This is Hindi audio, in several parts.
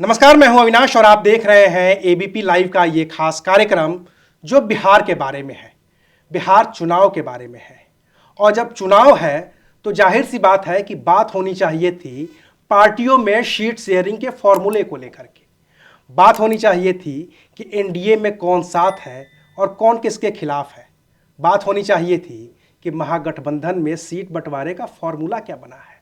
नमस्कार, मैं हूं अविनाश और आप देख रहे हैं एबीपी लाइव का ये खास कार्यक्रम जो बिहार के बारे में है, बिहार चुनाव के बारे में है। और जब चुनाव है तो जाहिर सी बात है कि बात होनी चाहिए थी पार्टियों में सीट शेयरिंग के फॉर्मूले को लेकर के। बात होनी चाहिए थी कि एनडीए में कौन साथ है और कौन किसके खिलाफ है। बात होनी चाहिए थी कि महागठबंधन में सीट बंटवारे का फॉर्मूला क्या बना है।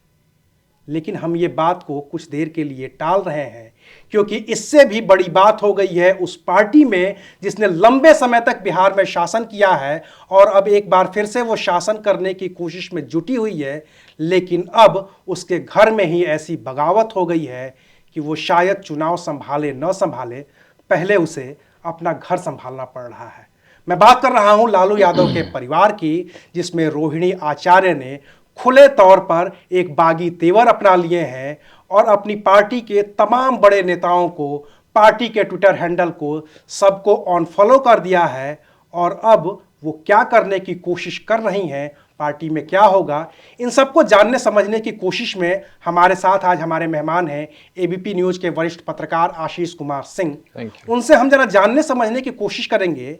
लेकिन हम ये बात को कुछ देर के लिए टाल रहे हैं क्योंकि इससे भी बड़ी बात हो गई है उस पार्टी में जिसने लंबे समय तक बिहार में शासन किया है और अब एक बार फिर से वो शासन करने की कोशिश में जुटी हुई है। लेकिन अब उसके घर में ही ऐसी बगावत हो गई है कि वो शायद चुनाव संभाले न संभाले, पहले उसे अपना घर संभालना पड़ रहा है। मैं बात कर रहा हूं लालू यादव के परिवार की, जिसमें रोहिणी आचार्य ने खुले तौर पर एक बागी तेवर अपना लिए हैं और अपनी पार्टी के तमाम बड़े नेताओं को, पार्टी के ट्विटर हैंडल को, सबको अनफॉलो कर दिया है। और अब वो क्या करने की कोशिश कर रही हैं, पार्टी में क्या होगा, इन सबको जानने समझने की कोशिश में हमारे साथ आज हमारे मेहमान हैं एबीपी न्यूज़ के वरिष्ठ पत्रकार आशीष कुमार सिंह। उनसे हम जरा जानने समझने की कोशिश करेंगे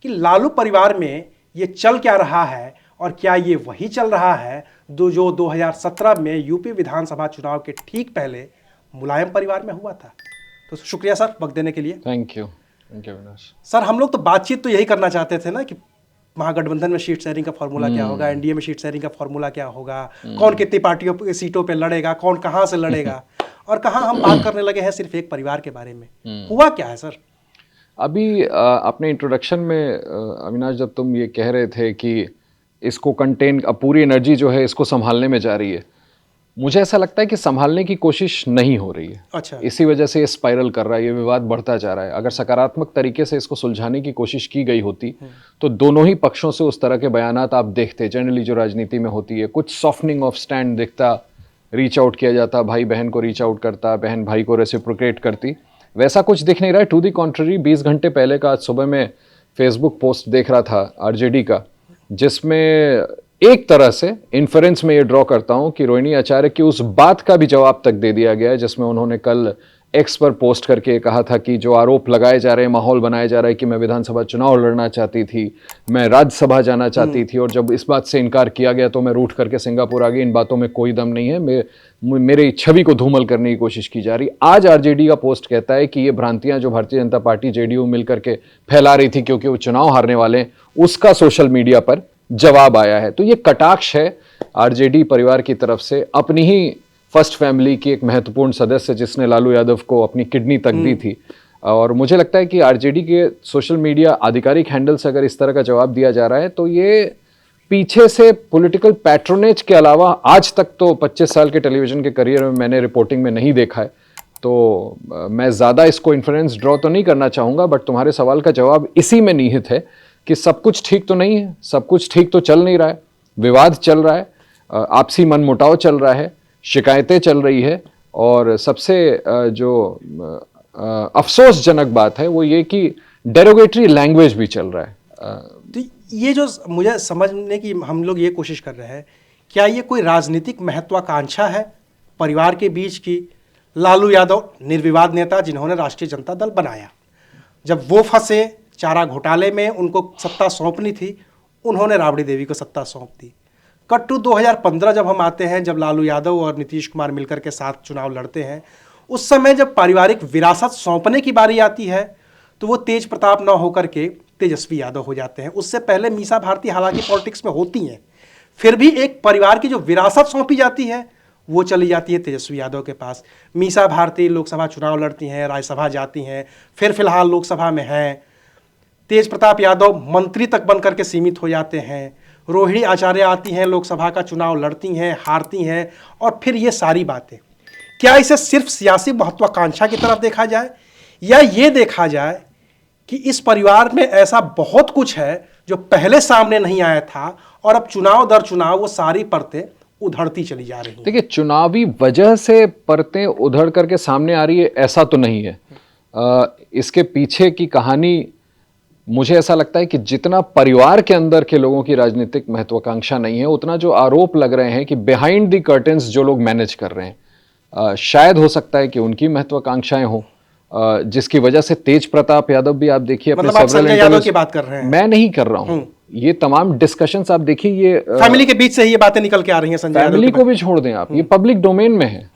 कि लालू परिवार में ये चल क्या रहा है और क्या ये वही चल रहा है जो 2017 में यूपी विधानसभा चुनाव के ठीक पहले मुलायम परिवार में हुआ था। तो शुक्रिया सर वक्त देने के लिए। थैंक यू विनाश। सर, हम लोग तो बातचीत तो यही करना चाहते थे ना कि महागठबंधन में सीट शेयरिंग का फॉर्मूला क्या होगा, एनडीए में सीट शेयरिंग का फॉर्मूला क्या होगा, कौन कितनी पार्टियों सीटों पे लड़ेगा, कौन कहाँ से लड़ेगा और कहाँ हम बात करने लगे हैं सिर्फ एक परिवार के बारे में। हुआ क्या है सर? अभी अपने इंट्रोडक्शन में अविनाश, जब तुम ये कह रहे थे कि इसको कंटेन, पूरी एनर्जी जो है इसको संभालने में जा रही है, मुझे ऐसा लगता है कि संभालने की कोशिश नहीं हो रही है। अच्छा। इसी वजह से ये स्पाइरल कर रहा है, ये विवाद बढ़ता जा रहा है। अगर सकारात्मक तरीके से इसको सुलझाने की कोशिश की गई होती तो दोनों ही पक्षों से उस तरह के बयानात आप देखते। जनरली जो राजनीति में होती है, कुछ सॉफ्टनिंग ऑफ स्टैंड दिखता, रीच आउट किया जाता, भाई बहन को रीच आउट करता, बहन भाई को रेसिप्रोकेट करती। वैसा कुछ दिख नहीं रहा है। टू दी कॉन्ट्ररी, 20 घंटे पहले का आज सुबह में फेसबुक पोस्ट देख रहा था आरजेडी का, जिसमें एक तरह से इन्फरेंस में ये ड्रॉ करता हूं कि रोहिणी आचार्य की उस बात का भी जवाब तक दे दिया गया है जिसमें उन्होंने कल एक्स पर पोस्ट करके कहा था कि जो आरोप लगाए जा रहे हैं, माहौल बनाया जा रहा है कि मैं विधानसभा चुनाव लड़ना चाहती थी, मैं राज्यसभा जाना चाहती थी, और जब इस बात से इनकार किया गया तो मैं रूठ करके सिंगापुर आ गई। इन बातों में कोई दम नहीं है, मेरी छवि को धूमल करने की कोशिश की जा रही। आज आरजेडी का पोस्ट कहता है कि ये भ्रांतियां जो भारतीय जनता पार्टी जेडीयू मिलकर के फैला रही थी क्योंकि वो चुनाव हारने वाले हैं, उसका सोशल मीडिया पर जवाब आया है। तो ये कटाक्ष है आरजेडी परिवार की तरफ से अपनी ही फर्स्ट फैमिली की एक महत्वपूर्ण सदस्य जिसने लालू यादव को अपनी किडनी तक दी थी। और मुझे लगता है कि आरजेडी के सोशल मीडिया आधिकारिक हैंडल से अगर इस तरह का जवाब दिया जा रहा है तो ये पीछे से पॉलिटिकल पैट्रोनेज के अलावा आज तक तो 25 साल के टेलीविजन के करियर में मैंने रिपोर्टिंग में नहीं देखा है। तो मैं ज़्यादा इसको इन्फ्लुएंस ड्रॉ तो नहीं करना चाहूँगा, बट तुम्हारे सवाल का जवाब इसी में निहित है कि सब कुछ ठीक तो नहीं है, सब कुछ ठीक तो चल नहीं रहा है। विवाद चल रहा है, आपसी मनमुटाव चल रहा है, शिकायतें चल रही है, और सबसे जो अफसोसजनक बात है वो ये कि डेरोगेटरी लैंग्वेज भी चल रहा है। तो ये जो मुझे समझने की हम लोग ये कोशिश कर रहे हैं, क्या ये कोई राजनीतिक महत्वाकांक्षा है परिवार के बीच की? लालू यादव निर्विवाद नेता जिन्होंने राष्ट्रीय जनता दल बनाया, जब वो फंसे चारा घोटाले में, उनको सत्ता सौंपनी थी, उन्होंने राबड़ी देवी को सत्ता सौंप दी। कट टू 2015 जब हम आते हैं, जब लालू यादव और नीतीश कुमार मिलकर के साथ चुनाव लड़ते हैं, उस समय जब पारिवारिक विरासत सौंपने की बारी आती है तो वो तेज प्रताप न होकर के तेजस्वी यादव हो जाते हैं। उससे पहले मीसा भारती हालांकि पॉलिटिक्स में होती हैं, फिर भी एक परिवार की जो विरासत सौंपी जाती है वो चली जाती है तेजस्वी यादव के पास। मीसा भारती लोकसभा चुनाव लड़ती हैं, राज्यसभा जाती हैं, फिर फिलहाल लोकसभा में हैं। तेज प्रताप यादव मंत्री तक बनकर के सीमित हो जाते हैं। रोहिणी आचार्य आती हैं, लोकसभा का चुनाव लड़ती हैं, हारती हैं, और फिर ये सारी बातें। क्या इसे सिर्फ सियासी महत्वाकांक्षा की तरफ देखा जाए, या ये देखा जाए कि इस परिवार में ऐसा बहुत कुछ है जो पहले सामने नहीं आया था और अब चुनाव दर चुनाव वो सारी परतें उधड़ती चली जा रही हैं? देखिए, चुनावी वजह से परतें उधड़ करके सामने आ रही है ऐसा तो नहीं है। इसके पीछे की कहानी मुझे ऐसा लगता है कि जितना परिवार के अंदर के लोगों की राजनीतिक महत्वाकांक्षा नहीं है, उतना जो आरोप लग रहे हैं कि बिहाइंड द कर्टेन्स जो लोग मैनेज कर रहे हैं, शायद हो सकता है कि उनकी महत्वाकांक्षाएं हो, जिसकी वजह से तेज प्रताप यादव भी आप देखिए अपने मतलब आप several संजय यादव interviews- की बात कर रहे हैं? मैं नहीं कर रहा हूं। ये तमाम डिस्कशंस आप देखिए, ये फैमिली के बीच से ही ये बातें निकल के आ रही हैं संजय यादव फैमिली के को भी छोड़ दें आप, ये पब्लिक डोमेन में है।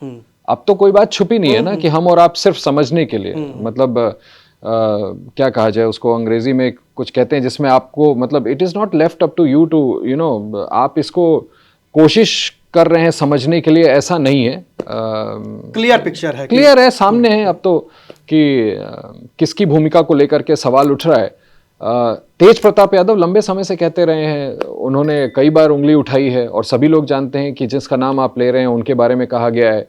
अब तो कोई बात छुपी नहीं है ना कि हम और आप सिर्फ समझने के लिए, मतलब क्या कहा जाए उसको, अंग्रेजी में कुछ कहते हैं जिसमें आपको, मतलब it is not left up to you to you know, आप इसको कोशिश कर रहे हैं समझने के लिए, ऐसा नहीं है। क्लियर पिक्चर है, क्लियर है, सामने है अब तो कि किसकी भूमिका को लेकर के सवाल उठ रहा है। तेज प्रताप यादव लंबे समय से कहते रहे हैं, उन्होंने कई बार उंगली उठाई है और सभी लोग जानते हैं कि जिसका नाम आप ले रहे हैं उनके बारे में कहा गया है।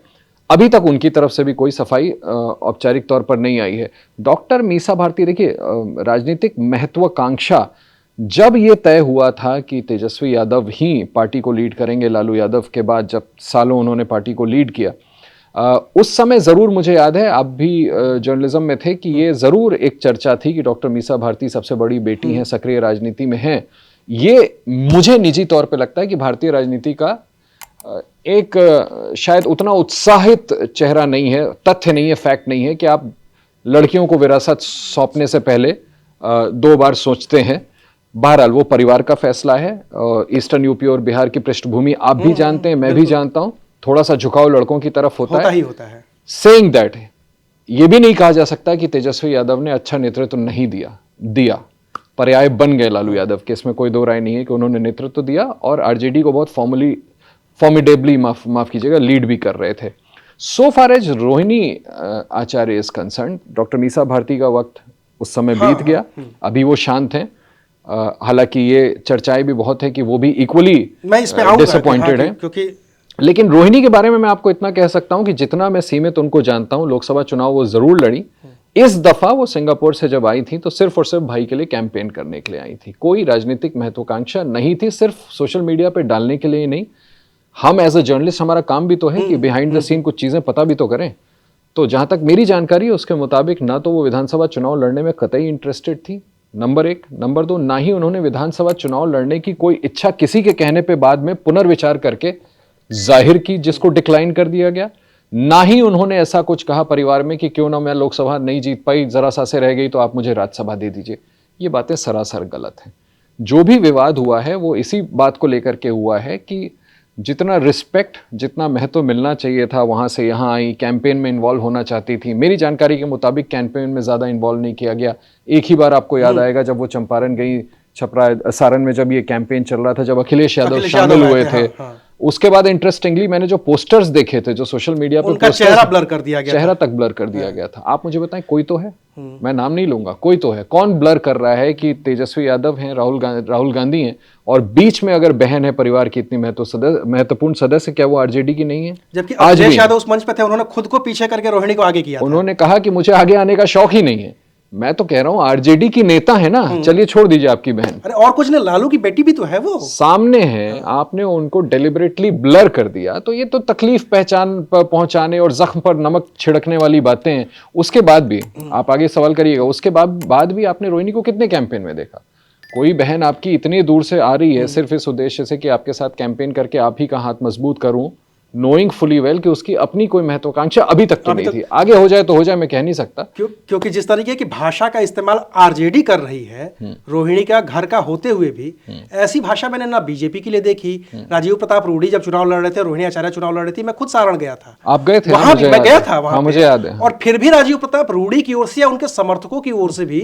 अभी तक उनकी तरफ से भी कोई सफाई औपचारिक तौर पर नहीं आई है। डॉक्टर मीसा भारती, देखिए राजनीतिक महत्वाकांक्षा, जब ये तय हुआ था कि तेजस्वी यादव ही पार्टी को लीड करेंगे लालू यादव के बाद, जब सालों उन्होंने पार्टी को लीड किया, उस समय ज़रूर मुझे याद है, आप भी जर्नलिज्म में थे, कि ये ज़रूर एक चर्चा थी कि डॉक्टर मीसा भारती सबसे बड़ी बेटी हैं, सक्रिय राजनीति में हैं। ये मुझे निजी तौर पे लगता है कि भारतीय राजनीति का एक शायद उतना उत्साहित चेहरा नहीं है, तथ्य नहीं है, फैक्ट नहीं है कि आप लड़कियों को विरासत सौंपने से पहले 2 बार सोचते हैं। बहरहाल वो परिवार का फैसला है। ईस्टर्न यूपी और बिहार की पृष्ठभूमि आप भी जानते हैं, मैं भी जानता हूं, थोड़ा सा झुकाव लड़कों की तरफ होता ही होता है। सेइंग दैट, ये भी नहीं कहा जा सकता कि तेजस्वी यादव ने अच्छा नेतृत्व नहीं दिया। पर्याय बन गए लालू यादव के, इसमें कोई दो राय नहीं है कि उन्होंने नेतृत्व दिया और आरजेडी को बहुत फॉर्मिडेबली, माफ कीजिएगा, लीड भी कर रहे थे। So far as Rohini Acharya is concern, doctor Misa Bharti का वक्त उस समय बीत गया, अभी वो शांत हैं। हालांकि ये चर्चाएं भी बहुत है कि वो भी इक्वली डिसअपॉइंटेड हैं, क्योंकि लेकिन रोहिणी के बारे में मैं आपको इतना कह सकता हूं कि जितना मैं सीमित उनको जानता हूं, लोकसभा चुनाव वो जरूर लड़ी। इस दफा वो सिंगापुर से जब आई थी तो सिर्फ और सिर्फ भाई के लिए कैंपेन करने के लिए आई थी, कोई राजनीतिक महत्वाकांक्षा नहीं थी, सिर्फ सोशल मीडिया पे डालने के लिए ही नहीं। हम एज अ जर्नलिस्ट, हमारा काम भी तो है कि बिहाइंड द सीन कुछ चीजें पता भी तो करें। तो जहां तक मेरी जानकारी है उसके मुताबिक ना तो वो विधानसभा चुनाव लड़ने में कतई इंटरेस्टेड थी, नंबर 1। नंबर 2, ना ही उन्होंने विधानसभा चुनाव लड़ने की कोई इच्छा किसी के कहने पे बाद में पुनर्विचार करके जाहिर की, जिसको डिक्लाइन कर दिया गया। ना ही उन्होंने ऐसा कुछ कहा परिवार में कि क्यों ना मैं लोकसभा नहीं जीत पाई, जरा सा से रह गई तो आप मुझे राज्यसभा दे दीजिए। ये बातें सरासर गलत हैं। जो भी विवाद हुआ है वो इसी बात को लेकर के हुआ है कि जितना रिस्पेक्ट, जितना महत्व मिलना चाहिए था, वहां से यहाँ आई, कैंपेन में इन्वॉल्व होना चाहती थी। मेरी जानकारी के मुताबिक कैंपेन में ज्यादा इन्वॉल्व नहीं किया गया। एक ही बार आपको याद आएगा जब वो चंपारण गई, छपरा सारण में जब ये कैंपेन चल रहा था, जब अखिलेश यादव शामिल हुए थे। उसके बाद इंटरेस्टिंगली मैंने जो पोस्टर्स देखे थे, जो सोशल मीडिया पर उनका चेहरा ब्लर कर दिया गया, चेहरा तक ब्लर कर दिया गया था। आप मुझे बताएं, कोई तो है, मैं नाम नहीं लूंगा, कोई तो है, कौन ब्लर कर रहा है कि तेजस्वी यादव हैं, राहुल गांधी हैं, और बीच में अगर बहन है परिवार की इतनी महत्वपूर्ण सदस्य, क्या वो आरजेडी की नहीं है? जबकि अखिलेश यादव उस मंच पे थे, उन्होंने खुद को पीछे करके रोहिणी को आगे किया था। उन्होंने कहा कि मुझे आगे आने का शौक ही नहीं है। मैं तो कह रहा हूं आरजेडी की नेता है ना, चलिए छोड़ दीजिए आपकी बहन। अरे और कुछ नहीं, लालू की बेटी भी तो है, वो सामने है, आपने उनको डेलिबरेटली ब्लर कर दिया, तो ये तो तकलीफ पहुंचाने और जख्म पर नमक छिड़कने वाली बातें हैं। उसके बाद भी आप आगे सवाल करिएगा, उसके बाद भी आपने रोहिणी को कितने कैंपेन में देखा? कोई बहन आपकी इतनी दूर से आ रही है सिर्फ इस उद्देश्य से कि आपके साथ कैंपेन करके आप ही का हाथ मजबूत करूं, नोइंग फुली वेल कि उसकी अपनी कोई महत्वाकांक्षा अभी तक तो नहीं थी। आगे हो जाए तो हो जाए, मैं कह नहीं सकता। क्योंकि जिस तरीके की भाषा का इस्तेमाल आरजेडी कर रही है रोहिणी का घर का होते हुए भी, ऐसी भाषा मैंने ना बीजेपी के लिए देखी। राजीव प्रताप रूडी जब चुनाव लड़ रहे थे, रोहिणी आचार्य चुनाव लड़ रही थी, मैं खुद सारण गया था। आप गए थे? वहां मैं गया था वहां, मुझे याद है। और फिर भी राजीव प्रताप रूडी की ओर से या उनके समर्थकों की ओर से भी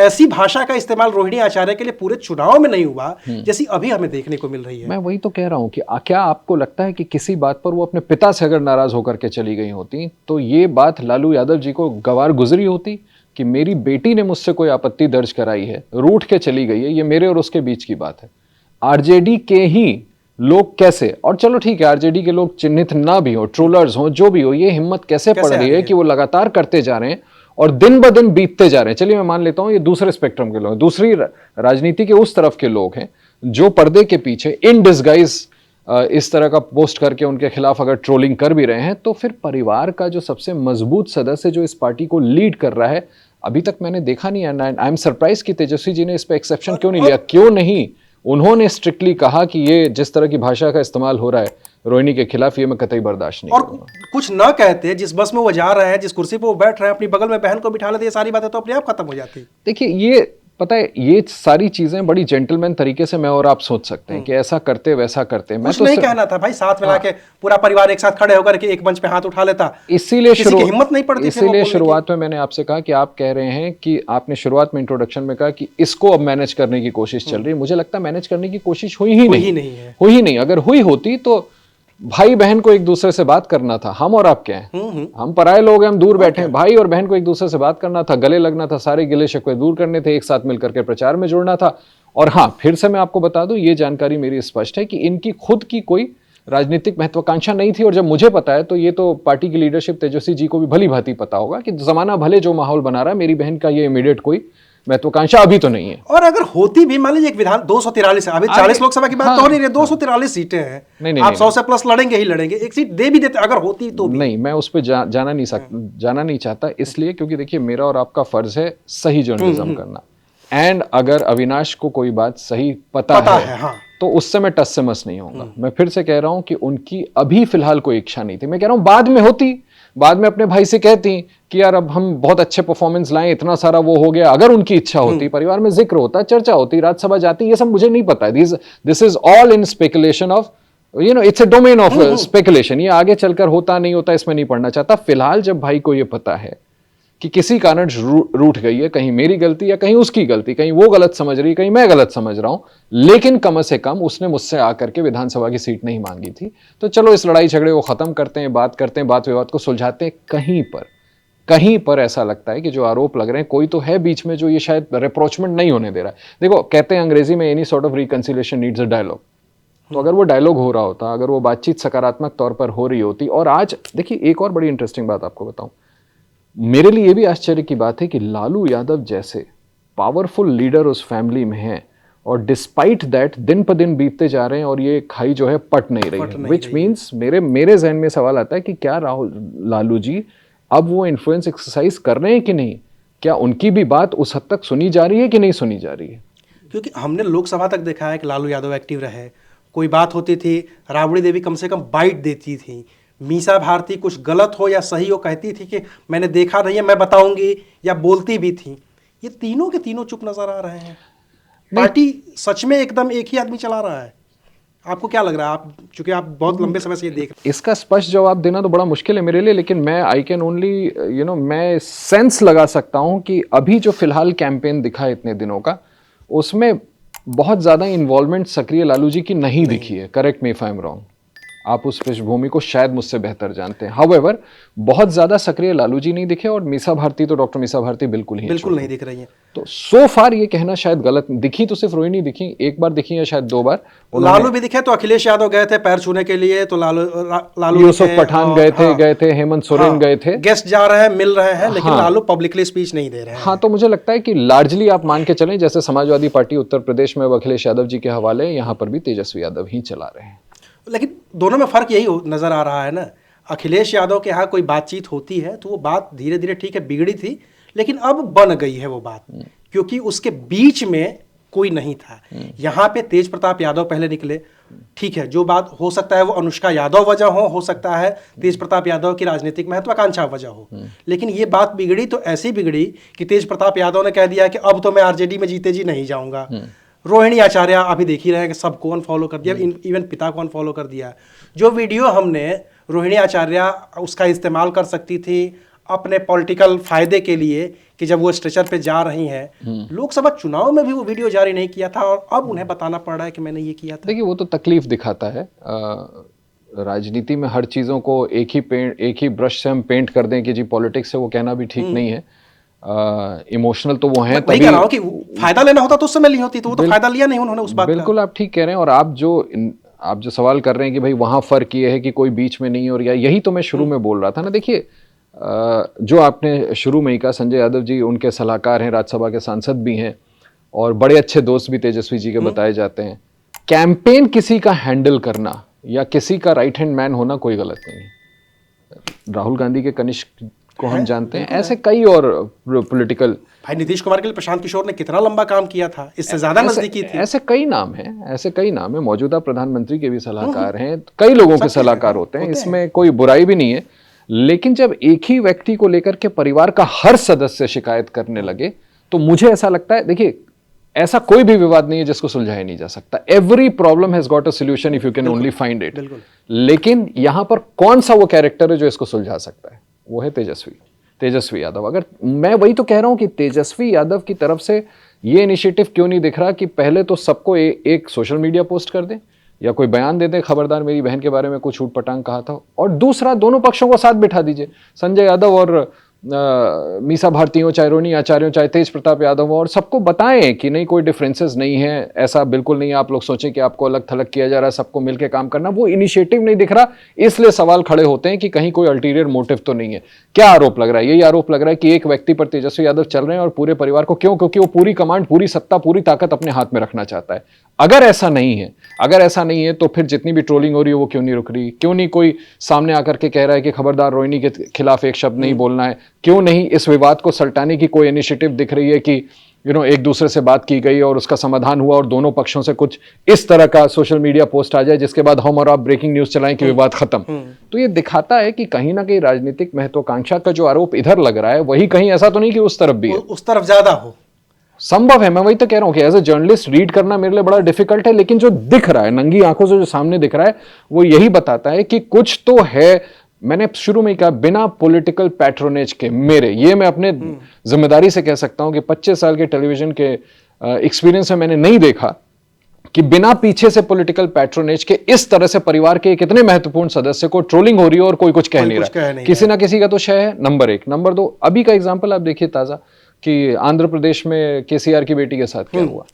ऐसी भाषा का इस्तेमाल रोहिणी आचार्य के लिए पूरे चुनाव में नहीं हुआ जैसी अभी हमें देखने को मिल रही है। मैं वही तो कह रहा हूं कि क्या आपको लगता है कि किसी बात पर वो अपने पिता से अगर नाराज होकर के चली गई होती तो ये बात लालू यादव जी को गवार गुजरी होती कि मेरी बेटी ने मुझसे कोई आपत्ति दर्ज कराई है, रूठ के चली गई है, ये मेरे और उसके बीच की बात है। आरजेडी के ही लोग कैसे, और चलो ठीक है आरजेडी के लोग चिन्हित ना भी हो, ट्रोलर्स हो, जो भी हो, ये हिम्मत कैसे पड़ रही है कि वो लगातार करते जा रहे हैं और दिन ब दिन बीतते जा रहे हैं। चलिए मैं मान लेता हूं ये दूसरे स्पेक्ट्रम के लोग, दूसरी राजनीति के उस तरफ के लोग हैं जो पर्दे के पीछे इन डिस्गाइज इस तरह का पोस्ट करके उनके खिलाफ अगर ट्रोलिंग कर भी रहे हैं, तो फिर परिवार का जो सबसे मजबूत सदस्य जो इस पार्टी को लीड कर रहा है, अभी तक मैंने देखा नहीं है। आई एम सरप्राइज कि तेजस्वी जी ने इस पे एक्सेप्शन क्यों नहीं लिया, क्यों नहीं उन्होंने स्ट्रिक्टली कहा कि ये जिस तरह की भाषा का इस्तेमाल हो रहा है रोहिणी के खिलाफ, ये मैं कतई बर्दाश्त नहीं और करूंगा। कुछ न कहते, जिस बस में वो जा रहे हैं, जिस कुर्सी पे वो बैठ रहे हैं, अपनी बगल में बहन को बिठा लेते, ये सारी बातें तो अपने आप खत्म हो जाती। देखिए, ये पता है, ये सारी चीजें बड़ी जेंटलमैन तरीके से मैं और आप सोच सकते हैं कि ऐसा करते वैसा करते। मैं कुछ तो नहीं कहना था भाई, साथ मिला के पूरा परिवार एक साथ खड़े होकर के एक मंच पे हाथ उठा लेता। इसीलिए किसी की हिम्मत नहीं पड़ती। इसीलिए शुरुआत में मैंने आपसे कहा कि आप कह रहे हैं कि आपने शुरुआत में इंट्रोडक्शन में कहा कि इसको अब मैनेज करने की कोशिश चल रही है। मुझे लगता है मैनेज करने की कोशिश हुई ही नहीं। अगर हुई होती तो भाई बहन को एक दूसरे से बात करना था। हम और आप क्या हैं, हम पराये लोग हैं, हम दूर बैठे हैं। भाई और बहन को एक दूसरे से बात करना था, गले लगना था, सारे गिले शिकवे दूर करने थे, एक साथ मिलकर के प्रचार में जुड़ना था। और हाँ, फिर से मैं आपको बता दूं, ये जानकारी मेरी स्पष्ट है कि इनकी खुद की कोई राजनीतिक महत्वाकांक्षा नहीं थी। और जब मुझे पता है तो ये तो पार्टी की लीडरशिप तेजस्वी जी को भी भली भांति पता होगा कि जमाना भले जो माहौल बना रहा है, मेरी बहन का ये इमीडिएट कोई महत्वाकांक्षा अभी तो नहीं है। और अगर होती भी, मान लीजिए एक विधान 243, अभी 40 लोकसभा की बात तो हो नहीं रही, 243 सीटें हैं, आप 100 से प्लस लड़ेंगे ही लड़ेंगे, एक सीट दे भी देते अगर होती तो भी। नहीं, मैं उस पर जाना नहीं चाहता, इसलिए क्योंकि देखिए, मेरा और आपका फर्ज है सही जर्नलिज्म करना। एंड अगर अविनाश को कोई बात सही पता है हाँ। तो उससे मैं टस से मस नहीं होऊंगा। मैं फिर से कह रहा हूं कि उनकी अभी फिलहाल कोई इच्छा नहीं थी। मैं कह रहा हूं बाद में होती, बाद में अपने भाई से कहती कि यार अब हम बहुत अच्छे परफॉर्मेंस लाएं, इतना सारा वो हो गया। अगर उनकी इच्छा होती, परिवार में जिक्र होता, चर्चा होती, राज्यसभा जाती, ये सब मुझे नहीं पता है। This is all in speculation of, it's a domain of speculation. ये आगे चलकर होता नहीं होता इसमें नहीं पढ़ना चाहता। फिलहाल जब भाई को ये पता है कि किसी कारण रूठ गई है, कहीं मेरी गलती या कहीं उसकी गलती, कहीं वो गलत समझ रही, कहीं मैं गलत समझ रहा हूं, लेकिन कम से कम उसने मुझसे आकर के विधानसभा की सीट नहीं मांगी थी, तो चलो इस लड़ाई झगड़े को खत्म करते हैं, बात करते हैं, बात विवाद को सुलझाते हैं। कहीं पर ऐसा लगता है कि जो आरोप लग रहे हैं, कोई तो है बीच में जो ये शायद रिप्रोचमेंट नहीं होने दे रहा है। देखो, कहते हैं अंग्रेजी में any sort of reconciliation needs a dialogue. तो अगर वो डायलॉग हो रहा होता, अगर वो बातचीत सकारात्मक तौर पर हो रही होती। और आज देखिए, एक और बड़ी इंटरेस्टिंग बात आपको बताऊं, मेरे लिए ये भी आश्चर्य की बात है कि लालू यादव जैसे पावरफुल लीडर उस फैमिली में हैं, और डिस्पाइट दैट दिन पर दिन बीतते जा रहे हैं और ये खाई जो है पट नहीं रही है। विच मीन्स मेरे जहन में सवाल आता है कि क्या लालू जी अब वो इन्फ्लुएंस एक्सरसाइज कर रहे हैं कि नहीं? क्या उनकी भी बात उस हद तक सुनी जा रही है कि नहीं सुनी जा रही है? क्योंकि हमने लोकसभा तक देखा है कि लालू यादव एक्टिव रहे। कोई बात होती थी, राबड़ी देवी कम से कम बाइट देती थी। मीसा भारती कुछ गलत हो या सही हो कहती थी कि मैंने देखा नहीं है, मैं बताऊंगी, या बोलती भी थी। ये तीनों के तीनों चुप नजर आ रहे हैं। पार्टी सच में एकदम एक ही आदमी चला रहा है। आपको क्या लग रहा है? आप चूंकि आप बहुत लंबे समय से ये देख रहे हैं। इसका स्पष्ट जवाब देना तो बड़ा मुश्किल है मेरे लिए, लेकिन मैं आई कैन ओनली मैं सेंस लगा सकता हूं कि अभी जो फिलहाल कैंपेन दिखा है इतने दिनों का, उसमें बहुत ज्यादा इन्वॉल्वमेंट सक्रिय लालू जी की नहीं दिखी है। Correct me if I am wrong, आप उस पृष्ठभूमि को शायद मुझसे बेहतर जानते हैं। हाउएवर, बहुत ज्यादा सक्रिय लालू जी नहीं दिखे, और मीसा भारती तो डॉक्टर मीसा भारती बिल्कुल नहीं दिख रही है। तो सो फार ये कहना शायद गलत। दिखी तो सिर्फ रोहिणी दिखी, एक बार दिखी है शायद 2 बार। लालू भी दिखे तो अखिलेश यादव गए थे पैर छूने के लिए, तो लालू यूसुफ पठान गए थे, हेमंत सोरेन गए थे, गेस्ट जा रहे हैं, मिल रहे हैं, लेकिन लालू पब्लिकली स्पीच नहीं दे रहे हैं। हाँ, तो मुझे लगता है कि लार्जली आप मान के चलें, जैसे समाजवादी पार्टी उत्तर प्रदेश में अखिलेश यादव जी के हवाले, यहाँ पर भी तेजस्वी यादव ही चला रहे हैं। लेकिन दोनों में फर्क यही नजर आ रहा है ना। अखिलेश यादव के यहाँ कोई बातचीत होती है तो वो बात धीरे धीरे, ठीक है, बिगड़ी थी, लेकिन अब बन गई है वो बात, क्योंकि उसके बीच में कोई नहीं था। यहाँ पे तेज प्रताप यादव पहले निकले, ठीक है, जो बात हो सकता है वो अनुष्का यादव वजह हो सकता है तेज प्रताप यादव की राजनीतिक महत्वाकांक्षा वजह हो, लेकिन ये बात बिगड़ी तो ऐसी बिगड़ी कि तेज प्रताप यादव ने कह दिया कि अब तो मैं आरजेडी में जीते जी नहीं जाऊंगा। रोहिणी आचार्य अभी देख ही रहे हैं कि सबको अनफॉलो कर दिया, इवन पिता को अनफॉलो कर दिया। जो वीडियो हमने रोहिणी आचार्य उसका इस्तेमाल कर सकती थी अपने पॉलिटिकल फायदे के लिए, कि जब वो स्ट्रेचर पे जा रही हैं, लोकसभा चुनाव में भी वो वीडियो जारी नहीं किया था, और अब उन्हें बताना पड़ रहा है कि मैंने ये किया था। देखिए, वो तो तकलीफ दिखाता है। राजनीति में हर चीज़ों को एक ही ब्रश से हम पेंट कर दें कि जी पॉलिटिक्स से, वो कहना भी ठीक नहीं है। इमोशनल तो वो हैं, तभी कह रहा हूं कि फायदा लेना होता तो उस समय ली होती, तो वो तो फायदा लिया नहीं उन्होंने उस बात का। बिल्कुल, आप ठीक कह रहे हैं। और आप जो सवाल कर रहे हैं कि भाई वहां फर्क ये है कि कोई बीच में नहीं, और यही तो मैं शुरू में बोल रहा था ना। देखिए, जो आपने शुरू में ही कहा, संजय यादव जी उनके सलाहकार हैं, राज्यसभा के सांसद भी हैं, और बड़े अच्छे दोस्त भी तेजस्वी जी के बताए जाते हैं। कैंपेन किसी का हैंडल करना या किसी का राइट हैंड मैन होना कोई गलत नहीं है। राहुल गांधी के कनिष्ठ को हम जानते हैं, ऐसे कई और पॉलिटिकल। भाई नीतीश कुमार के लिए प्रशांत किशोर ने कितना लंबा काम किया था, इससे ज्यादा नजदीकी थी। ऐसे कई नाम हैं, ऐसे कई नाम हैं। मौजूदा प्रधानमंत्री के भी सलाहकार हैं, कई लोगों के सलाहकार होते हैं, इसमें कोई बुराई भी नहीं है। लेकिन जब एक ही व्यक्ति को लेकर के परिवार का हर सदस्य शिकायत करने लगे तो मुझे ऐसा लगता है, देखिए ऐसा कोई भी विवाद नहीं है जिसको सुलझाया नहीं जा सकता। Every problem has got a solution if you can only find it. लेकिन यहां पर कौन सा वो कैरेक्टर है जो इसको सुलझा सकता है? वो है तेजस्वी यादव। अगर मैं वही तो कह रहा हूं कि तेजस्वी यादव की तरफ से ये इनिशिएटिव क्यों नहीं दिख रहा कि पहले तो सबको एक सोशल मीडिया पोस्ट कर दें या कोई बयान दे दें, खबरदार मेरी बहन के बारे में कुछ ऊट पटांग कहा था, और दूसरा दोनों पक्षों को साथ बिठा दीजिए, संजय यादव और मीसा भारती, चाहे रोहिणी आचार्य, चाहे तेज प्रताप यादव, और सबको बताएं कि नहीं कोई डिफरेंसेस नहीं है, ऐसा बिल्कुल नहीं है, आप लोग सोचें कि आपको अलग थलग किया जा रहा है, सबको मिलकर काम करना। वो इनिशिएटिव नहीं दिख रहा, इसलिए सवाल खड़े होते हैं कि कहीं कोई अल्टीरियर मोटिव तो नहीं है। क्या आरोप लग रहा है? यही आरोप लग रहा है कि एक व्यक्ति पर तेजस्वी यादव चल रहे हैं और पूरे परिवार को क्यों? क्योंकि वो पूरी कमांड, पूरी सत्ता, पूरी ताकत अपने हाथ में रखना चाहता है। अगर ऐसा नहीं है तो फिर जितनी भी ट्रोलिंग हो रही है वो क्यों नहीं रुक रही? क्यों नहीं कोई सामने आकर के कह रहा है कि खबरदार रोहिणी के खिलाफ एक शब्द नहीं बोलना है? क्यों नहीं इस विवाद को सल्टाने की कोई इनिशिएटिव दिख रही है कि एक दूसरे से बात की गई और उसका समाधान हुआ और दोनों पक्षों से कुछ इस तरह का सोशल मीडिया पोस्ट आ जाए जिसके बाद हम और आप ब्रेकिंग न्यूज चलाएं कि विवाद खत्म? तो ये दिखाता है कि कहीं ना कहीं राजनीतिक महत्वाकांक्षा का जो आरोप इधर लग रहा है वही कहीं ऐसा तो नहीं कि उस तरफ भी है, उस तरफ ज्यादा हो संभव है। मैं वही तो कह रहा हूं कि एज ए जर्नलिस्ट रीड करना मेरे लिए बड़ा डिफिकल्ट है, लेकिन जो दिख रहा है नंगी आंखों से, जो सामने दिख रहा है, वो यही बताता है कि कुछ तो है। मैंने शुरू में ही कहा, बिना पॉलिटिकल पैट्रोनेज के मैं अपने जिम्मेदारी से कह सकता हूं कि 25 साल के टेलीविजन के एक्सपीरियंस में मैंने नहीं देखा कि बिना पीछे से पॉलिटिकल पैट्रोनेज के इस तरह से परिवार के एक इतने महत्वपूर्ण सदस्य को ट्रोलिंग हो रही है और कोई कुछ कह नहीं रहा। किसी ना किसी का तो शय है, नंबर 1। नंबर 2, अभी का एग्जाम्पल आप देखिए ताजा कि आंध्र प्रदेश में केसीआर की बेटी के साथ क्या हुआ,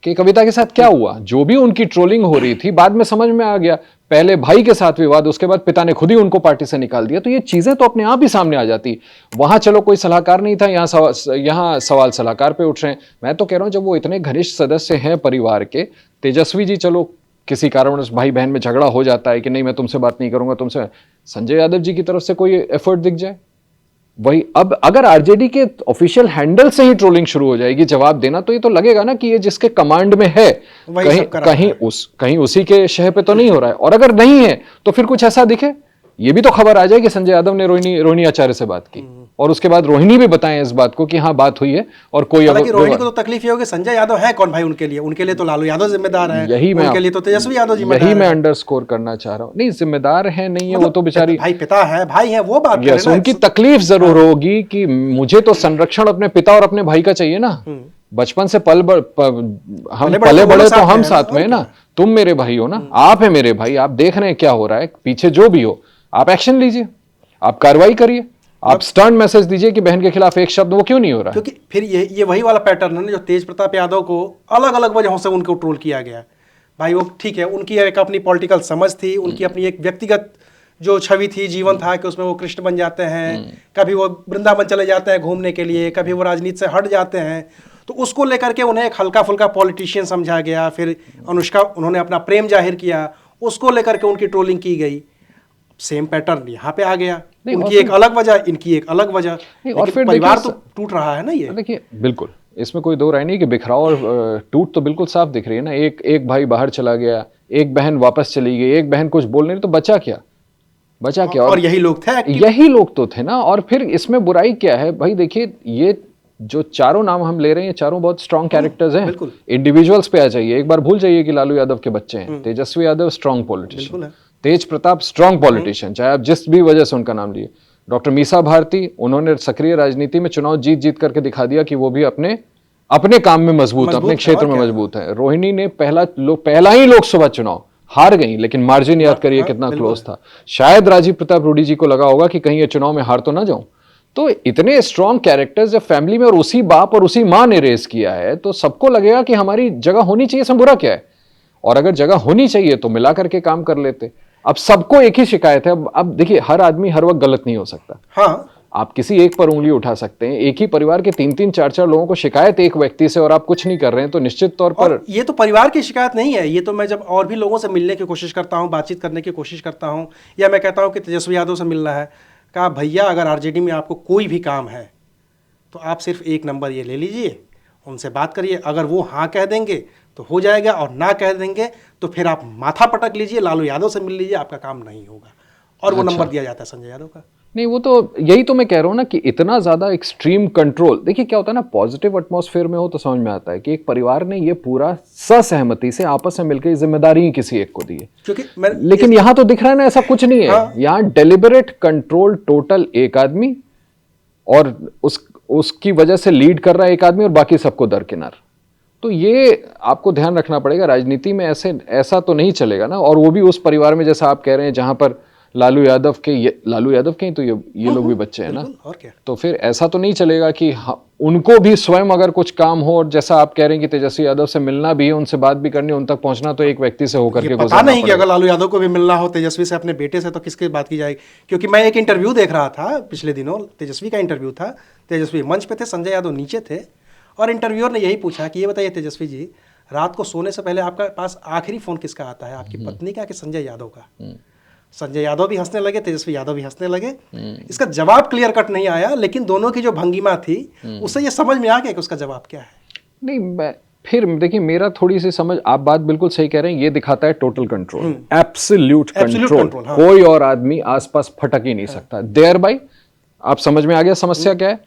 कविता के साथ क्या हुआ। जो भी उनकी ट्रोलिंग हो रही थी बाद में समझ में आ गया, पहले भाई के साथ विवाद, उसके बाद पिता ने खुद ही उनको पार्टी से निकाल दिया। तो ये चीजें तो अपने आप ही सामने आ जाती। वहां चलो कोई सलाहकार नहीं था, यहाँ सवाल सलाहकार पे उठ रहे हैं। मैं तो कह रहा हूं जब वो इतने घनिष्ठ सदस्य हैं परिवार के, तेजस्वी जी चलो किसी कारणवश भाई बहन में झगड़ा हो जाता है कि नहीं मैं तुमसे बात नहीं करूंगा, तुमसे, संजय यादव जी की तरफ से कोई एफर्ट दिख जाए वही। अब अगर आरजेडी के ऑफिशियल हैंडल से ही ट्रोलिंग शुरू हो जाएगी जवाब देना, तो ये तो लगेगा ना कि ये जिसके कमांड में है कहीं उसी के शह पे तो नहीं हो रहा है। और अगर नहीं है तो फिर कुछ ऐसा दिखे, ये भी तो खबर आ जाए कि संजय यादव ने रोहिणी आचार्य से बात की और उसके बाद रोहिणी भी बताएं इस बात को कि हाँ बात हुई है। और कोई रोहिणी को तो तकलीफ ये होगी, संजय यादव है कौन भाई उनके लिए तो लालू यादव जिम्मेदार है, उनके लिए तो तेजस्वी यादव जिम्मेदार है। यही मैं अंडरस्कोर करना चाह रहा हूँ। नहीं, जिम्मेदार है नहीं है, वो तो बेचारी भाई पिता है, भाई है, वो बात है। उनकी तकलीफ जरूर होगी कि मुझे तो संरक्षण अपने पिता और अपने भाई का चाहिए ना। बचपन से हम पले बड़े तो हम साथ में ना, तुम मेरे भाई हो ना, आप है मेरे भाई, आप देख रहे हैं क्या हो रहा है पीछे, जो भी हो आप एक्शन लीजिए, आप कार्रवाई करिए, आप स्टर्न मैसेज दीजिए कि बहन के खिलाफ एक शब्द, वो क्यों नहीं हो रहा? क्योंकि फिर ये वही वाला पैटर्न है ना जो तेज प्रताप यादव को अलग अलग वजहों से उनको ट्रोल किया गया। भाई वो ठीक है, उनकी एक अपनी पॉलिटिकल समझ थी, उनकी अपनी एक व्यक्तिगत जो छवि थी, जीवन था कि उसमें वो कृष्ण बन जाते हैं, कभी वो वृंदावन चले जाते हैं घूमने के लिए, कभी वो राजनीति से हट जाते हैं। तो उसको लेकर के उन्हें एक हल्का फुल्का पॉलिटिशियन समझा गया। फिर अनुष्का, उन्होंने अपना प्रेम जाहिर किया, उसको लेकर के उनकी ट्रोलिंग की गई। सेम पैटर्न यहाँ पे आ गया, उनकी एक अलग वजह, इनकी एक अलग वजह, और फिर परिवार तो टूट रहा है ना। ये देखिए बिल्कुल, इसमें कोई दो राय नहीं कि बिखराव और टूट तो बिल्कुल साफ दिख रही है ना। एक भाई बाहर चला गया, एक बहन वापस चली गई, एक बहन कुछ बोल नहीं, तो बचा क्या? और यही लोग थे, यही लोग तो थे ना। और फिर इसमें बुराई क्या है भाई? देखिए, ये जो चारों नाम हम ले रहे हैं, चारों बहुत स्ट्रॉन्ग कैरेक्टर्स हैं। इंडिविजुअल्स पे आ जाइए, एक बार भूल जाइए कि लालू यादव के बच्चे हैं। तेजस्वी यादव स्ट्रॉन्ग पॉलिटिशियन, तेज प्रताप स्ट्रॉन्ग पॉलिटिशियन, चाहे आप जिस भी वजह से उनका नाम लिए। डॉक्टर मीसा भारती, उन्होंने सक्रिय राजनीति में चुनाव जीत करके दिखा दिया कि वो भी अपने काम में मजबूत, अपने क्षेत्र में मजबूत है। रोहिणी ने पहला ही लोकसभा चुनाव हार गई, लेकिन मार्जिन याद करिए कितना क्लोज था। शायद राजीव प्रताप रूडी जी को लगा होगा कि कहीं ये चुनाव में हार तो ना जाऊं। तो इतने स्ट्रॉन्ग कैरेक्टर्स जब फैमिली में, और उसी बाप और उसी माँ ने रेस किया है, तो सबको लगेगा कि हमारी जगह होनी चाहिए, इसमें बुरा क्या है? और अगर जगह होनी चाहिए तो मिला करके काम कर लेते। अब सबको एक ही शिकायत है। अब देखिए, हर आदमी हर वक्त गलत नहीं हो सकता। हाँ, आप किसी एक पर उंगली उठा सकते हैं। एक ही परिवार के 3-3, 4-4 लोगों को शिकायत एक व्यक्ति से, और आप कुछ नहीं कर रहे हैं, तो निश्चित तौर पर ये तो परिवार की शिकायत नहीं है। ये तो मैं जब और भी लोगों से मिलने की कोशिश करता हूँ, बातचीत करने की कोशिश करता हूँ, या मैं कहता हूँ कि तेजस्वी यादव से मिलना है, कहा भैया अगर आरजेडी में आपको कोई भी काम है तो आप सिर्फ एक नंबर ये ले लीजिए, उनसे बात करिए, अगर वो हाँ कह देंगे तो हो जाएगा और ना कह देंगे तो फिर आप माथा पटक लीजिए, लालू यादव से मिल लीजिए, आपका काम नहीं होगा। और वो नंबर दिया जाता है संजय यादव का। नहीं, वो तो यही तो मैं कह रहा हूँ ना कि इतना ज्यादा एक्सट्रीम कंट्रोल। देखिए क्या होता है ना, पॉजिटिव एटमॉस्फेयर में हो तो समझ में आता है कि एक परिवार ने ये पूरा ससहमति से आपस में मिलकर जिम्मेदारी किसी एक को दी है, क्योंकि लेकिन यहां तो दिख रहा है ना ऐसा कुछ नहीं है। हाँ। यहाँ डेलिबरेट कंट्रोल टोटल एक आदमी, और उसकी वजह से लीड कर रहा है एक आदमी और बाकी सबको दरकिनार। तो ये आपको ध्यान रखना पड़ेगा, राजनीति में ऐसा तो नहीं चलेगा ना। और वो भी उस परिवार में जैसा आप कह रहे हैं जहां पर लालू यादव के ही तो ये लोग भी बच्चे हैं ना। और क्या? तो फिर ऐसा तो नहीं चलेगा कि उनको भी स्वयं अगर कुछ काम हो, और जैसा आप कह रहे हैं कि तेजस्वी यादव से मिलना भी है, उनसे बात भी करनी है, उन तक पहुंचना तो एक व्यक्ति से होकर के पता नहीं कि अगर लालू यादव को भी मिलना हो तेजस्वी से, अपने बेटे से, तो किसकी बात की जाएगी। क्योंकि मैं एक इंटरव्यू देख रहा था पिछले दिनों, तेजस्वी का इंटरव्यू था, तेजस्वी मंच पे थे, संजय यादव नीचे थे, और इंटरव्यूअर ने यही पूछा कि ये बताइए तेजस्वी जी, रात को सोने से पहले आपका पास आखिरी फोन किसका आता है, आपकी पत्नी का कि संजय यादव का? संजय यादव भी हंसने लगे, तेजस्वी यादव भी हंसने लगे। इसका जवाब क्लियर कट नहीं आया, लेकिन दोनों की जो भंगिमा थी उससे ये समझ में आ गया कि उसका जवाब क्या है। नहीं, फिर देखिए मेरा थोड़ी सी समझ, आप बात बिल्कुल सही कह रहे हैं, ये दिखाता है टोटल कंट्रोल, एब्सोल्यूट कंट्रोल। हाँ। कोई और आदमी आसपास फटक ही नहीं सकता। देयर बाय आप समझ में आ गया समस्या क्या है।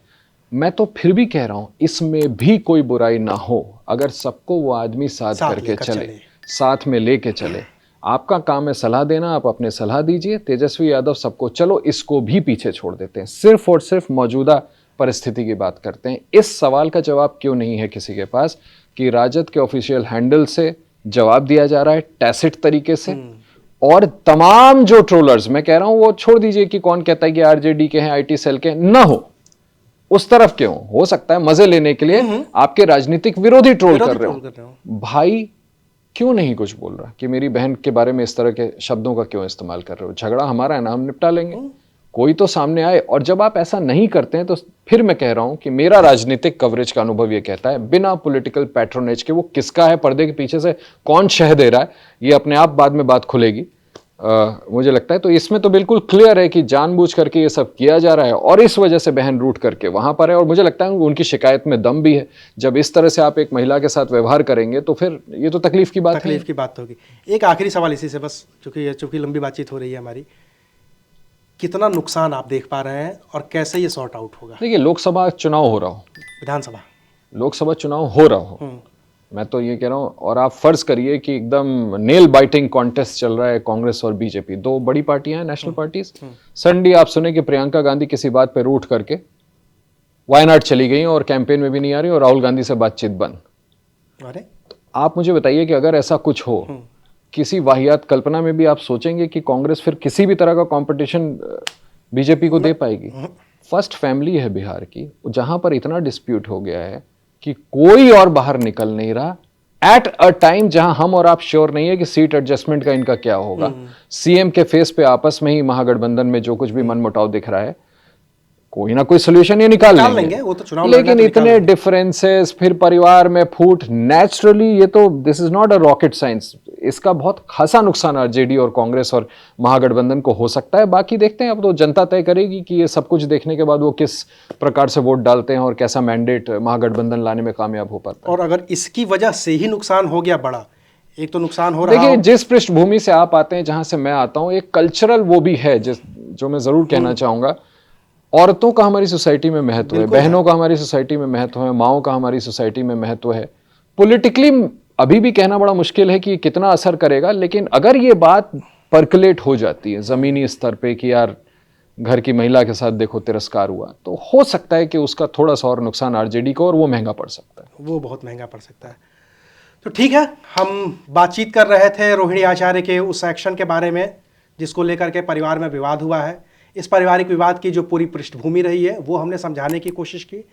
मैं तो फिर भी कह रहा हूं इसमें भी कोई बुराई ना हो अगर सबको वो आदमी साथ करके चले, साथ में लेके चले। आपका काम है सलाह देना, आप अपने सलाह दीजिए। तेजस्वी यादव सबको, चलो इसको भी पीछे छोड़ देते हैं, सिर्फ और सिर्फ मौजूदा परिस्थिति की बात करते हैं। इस सवाल का जवाब क्यों नहीं है किसी के पास कि राजद के ऑफिशियल हैंडल से जवाब दिया जा रहा है टैसिट तरीके से, और तमाम जो ट्रोलर्स, मैं कह रहा हूं वो छोड़ दीजिए कि कौन कहता है कि आरजेडी के हैं, आईटी सेल के, ना हो उस तरफ क्यों, हो सकता है मजे लेने के लिए आपके राजनीतिक विरोधी ट्रोल कर रहे हो। भाई क्यों नहीं कुछ बोल रहा कि मेरी बहन के बारे में इस तरह के शब्दों का क्यों इस्तेमाल कर रहे हो? झगड़ा हमारा है ना, हम निपटा लेंगे। कोई तो सामने आए। और जब आप ऐसा नहीं करते हैं तो फिर मैं कह रहा हूं कि मेरा राजनीतिक कवरेज का अनुभव यह कहता है, बिना पॉलिटिकल पैट्रोनेज के, वो किसका है, पर्दे के पीछे से कौन शह दे रहा है, ये अपने आप बाद में बात खुलेगी मुझे लगता है। तो इसमें तो बिल्कुल क्लियर है कि जानबूझ करके ये सब किया जा रहा है, और इस वजह से बहन रूट करके वहां पर है। और मुझे लगता है उनकी शिकायत में दम भी है। जब इस तरह से आप एक महिला के साथ व्यवहार करेंगे तो फिर ये तो तकलीफ की बात होगी। एक आखिरी सवाल इसी से, बस चूंकि लंबी बातचीत हो रही है हमारी, कितना नुकसान आप देख पा रहे हैं और कैसे ये सॉर्ट आउट होगा? देखिए, लोकसभा चुनाव हो रहा हो, विधानसभा, लोकसभा चुनाव हो रहा हो, मैं तो ये कह रहा हूं, और आप फर्ज करिए कि एकदम नेल बाइटिंग कॉन्टेस्ट चल रहा है, कांग्रेस और बीजेपी, दो बड़ी पार्टियां हैं, नेशनल पार्टीज। सडनली आप सुने कि प्रियंका गांधी किसी बात पे रूठ करके वायनाड चली गई और कैंपेन में भी नहीं आ रही, और राहुल गांधी से बातचीत बंद। अरे तो आप मुझे बताइए कि अगर ऐसा कुछ हो, किसी वाहियात कल्पना में भी आप सोचेंगे कि कांग्रेस फिर किसी भी तरह का कंपटीशन बीजेपी को दे पाएगी? फर्स्ट फैमिली है बिहार की, जहां पर इतना डिस्प्यूट हो गया है कि कोई और बाहर निकल नहीं रहा, एट अ टाइम जहां हम और आप श्योर नहीं है कि सीट एडजस्टमेंट का इनका क्या होगा। सीएम के फेस पे आपस में ही महागठबंधन में जो कुछ भी मनमुटाव दिख रहा है, कोई ना कोई सोल्यूशन ये निकाल लेंगे। वो तो चुनाव, लेकिन इतने डिफरेंसेस, फिर परिवार में फूट, नेचुरली ये तो this is not a rocket science. इसका बहुत खासा नुकसान आरजेडी और कांग्रेस और महागठबंधन को हो सकता है। बाकी देखते हैं, अब तो जनता तय करेगी कि ये सब कुछ देखने के बाद वो किस प्रकार से वोट डालते हैं और कैसा मैंडेट महागठबंधन लाने में कामयाब हो पाता है। और अगर इसकी वजह से ही नुकसान हो गया बड़ा, एक तो नुकसान हो रहा है, देखिए जिस पृष्ठभूमि से आप आते हैं, जहां से मैं आता हूं, एक कल्चरल वो भी है जो मैं जरूर कहना चाहूंगा। औरतों का हमारी सोसाइटी में महत्व है, बहनों का हमारी सोसाइटी में महत्व है, माओं का हमारी सोसाइटी में महत्व है। पॉलिटिकली अभी भी कहना बड़ा मुश्किल है कि कितना असर करेगा, लेकिन अगर ये बात पर्कुलेट हो जाती है जमीनी स्तर पे कि यार घर की महिला के साथ देखो तिरस्कार हुआ, तो हो सकता है कि उसका थोड़ा सा और नुकसान आरजेडी को, और वो महंगा पड़ सकता है। वो बहुत महंगा पड़ सकता है। तो ठीक है, हम बातचीत कर रहे थे रोहिणी आचार्य के उस एक्शन के बारे में जिसको लेकर के परिवार में विवाद हुआ है। इस पारिवारिक विवाद की जो पूरी पृष्ठभूमि रही है वो हमने समझाने की कोशिश की।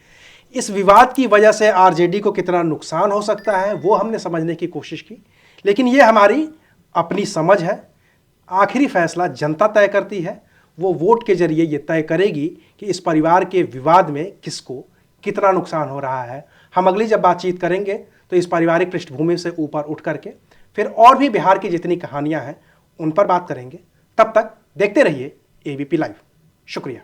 इस विवाद की वजह से आरजेडी को कितना नुकसान हो सकता है वो हमने समझने की कोशिश की। लेकिन ये हमारी अपनी समझ है, आखिरी फैसला जनता तय करती है। वो वोट के जरिए ये तय करेगी कि इस परिवार के विवाद में किसको कितना नुकसान हो रहा है। हम अगली जब बातचीत करेंगे तो इस पारिवारिक पृष्ठभूमि से ऊपर उठ करके फिर और भी बिहार की जितनी कहानियां हैं उन पर बात करेंगे। तब तक देखते रहिए एबीपी लाइव। शुक्रिया।